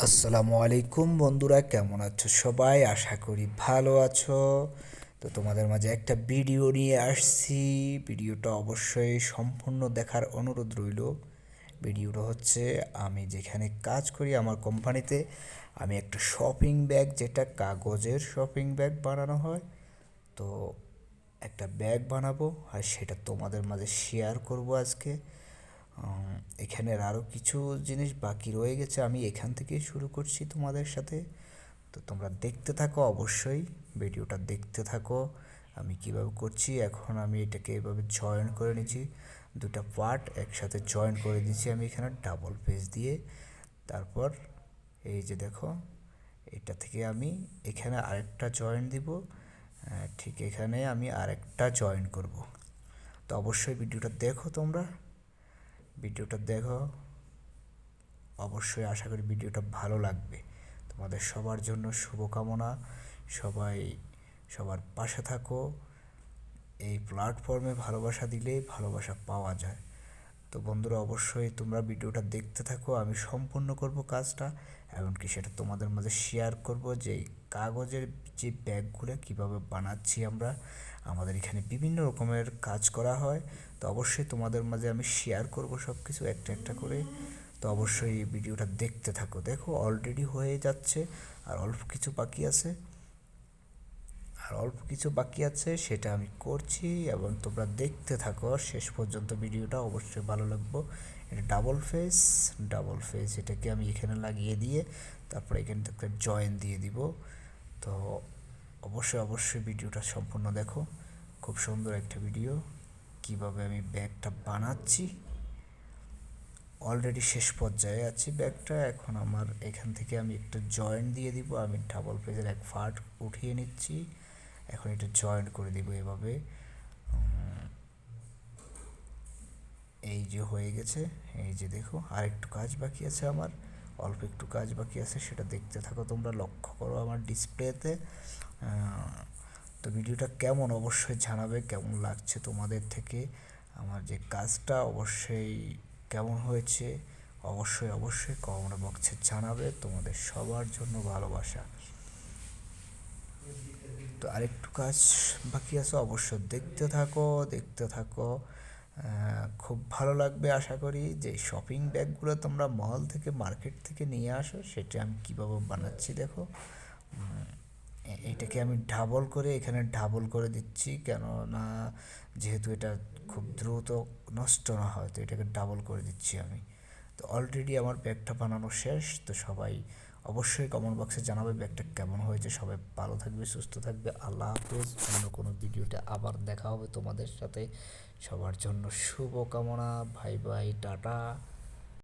আসসালামু আলাইকুম বন্ধুরা, কেমন আছো সবাই? আশা করি ভালো আছো। তো তোমাদের মাঝে একটা ভিডিও নিয়ে আসছি। ভিডিওটা অবশ্যই সম্পূর্ণ দেখার অনুরোধ রইল। ভিডিওটা হচ্ছে, আমি যেখানে কাজ করি আমার কোম্পানিতে আমি একটা শপিং ব্যাগ, যেটা কাগজের শপিং ব্যাগ বানানো হয়, তো একটা ব্যাগ বানাবো আর সেটা তোমাদের মাঝে শেয়ার করব আজকে। এখানের আরও কিছু জিনিস বাকি রয়ে গেছে, আমি এখান থেকেই শুরু করছি তোমাদের সাথে। তো তোমরা দেখতে থাকো, অবশ্যই ভিডিওটা দেখতে থাকো আমি কিভাবে করছি। এখন আমি এটাকে এভাবে জয়েন করে নিচ্ছি, দুটা পার্ট একসাথে জয়েন করে দিচ্ছি আমি এখানে ডাবল পেজ দিয়ে। তারপর এই যে দেখো, এটা থেকে আমি এখানে আরেকটা জয়েন দিব, ঠিক এখানে আমি আরেকটা জয়েন করব। তো অবশ্যই ভিডিওটা দেখো, তোমরা ভিডিওটা দেখো অবশ্যই। আশা করি ভিডিওটা ভালো লাগবে। তোমাদের সবার জন্য শুভকামনা। সবাই সবার পাশে থাকো। এই প্ল্যাটফর্মে ভালোবাসা দিলেই ভালোবাসা পাওয়া যায়। তো বন্ধুরা, অবশ্যই তোমরা ভিডিওটা দেখতে থাকো, আমি সম্পূর্ণ করব কাজটা, এমনকি সেটা তোমাদের মাঝে শেয়ার করব যে এই কাগজের যে ব্যাগগুলো কীভাবে বানাচ্ছি আমরা। আমাদের এখানে বিভিন্ন রকমের কাজ করা হয়, তো অবশ্যই তোমাদের মাঝে আমি শেয়ার করব সব কিছু একটা একটা করে। তো অবশ্যই এই ভিডিওটা দেখতে থাকো। দেখো অলরেডি হয়ে যাচ্ছে, আর অল্প কিছু বাকি আছে, সেটা আমি করছি, এবং তোমরা দেখতে থাকো শেষ পর্যন্ত। ভিডিওটা অবশ্যই ভালো লাগবে। এটা ডাবল ফেস এটাকে আমি এখানে লাগিয়ে দিয়ে তারপরে এখান থেকে জয়েন দিয়ে দিব। তো অবশ্যই ভিডিওটা সম্পূর্ণ দেখো। খুব সুন্দর একটা ভিডিও, কিভাবে আমি ব্যাগটা বানাচ্ছি। অলরেডি শেষ পর্যায়ে আছি ব্যাগটা। এখন আমার এখান থেকে আমি একটা জয়েন দিয়ে দিব, আমি ডাবল পেজের এক পার্ট উঠিয়ে নিচ্ছি, এখন এটা জয়েন করে দিব এভাবে। এই যে হয়ে গেছে, এই যে দেখো আর একটু কাজ বাকি আছে আমার, অল্প একটু কাজ বাকি আছে, সেটা দেখতে থাকো তোমরা, লক্ষ্য করো আমার ডিসপ্লেতে। তো ভিডিওটা কেমন অবশ্যই জানাবে, কেমন লাগছে তোমাদের থেকে আমার যে কাজটা, অবশ্যই কেমন হয়েছে অবশ্যই কমেন্ট বক্সে জানাবে। তোমাদের সবার জন্য ভালোবাসা। তো আরেকটু কাজ বাকি আছে, অবশ্যই দেখতে থাকো। খুব ভালো লাগবে আশা করি। যে শপিং ব্যাগগুলো তোমরা মল থেকে মার্কেট থেকে নিয়ে আসো, সেটা আমি কীভাবে বানাচ্ছি দেখো। এটাকে আমি এখানে ডাবল করে দিচ্ছি, কেননা যেহেতু এটা খুব দ্রুত নষ্ট না হয়, তো এটাকে ডাবল করে দিচ্ছি আমি। তো অলরেডি আমার ব্যাগটা বানানো শেষ। তো সবাই অবশ্যই কমেন্ট বক্সে জানাবে ব্যাগটা কেমন হয়েছে। সবাই ভালো থাকবে, সুস্থ থাকবে। আল্লাহ হাফেজ। অন্য কোনো ভিডিওতে আবার দেখা হবে তোমাদের সাথে। সবার জন্য শুভকামনা। Bye bye, tata.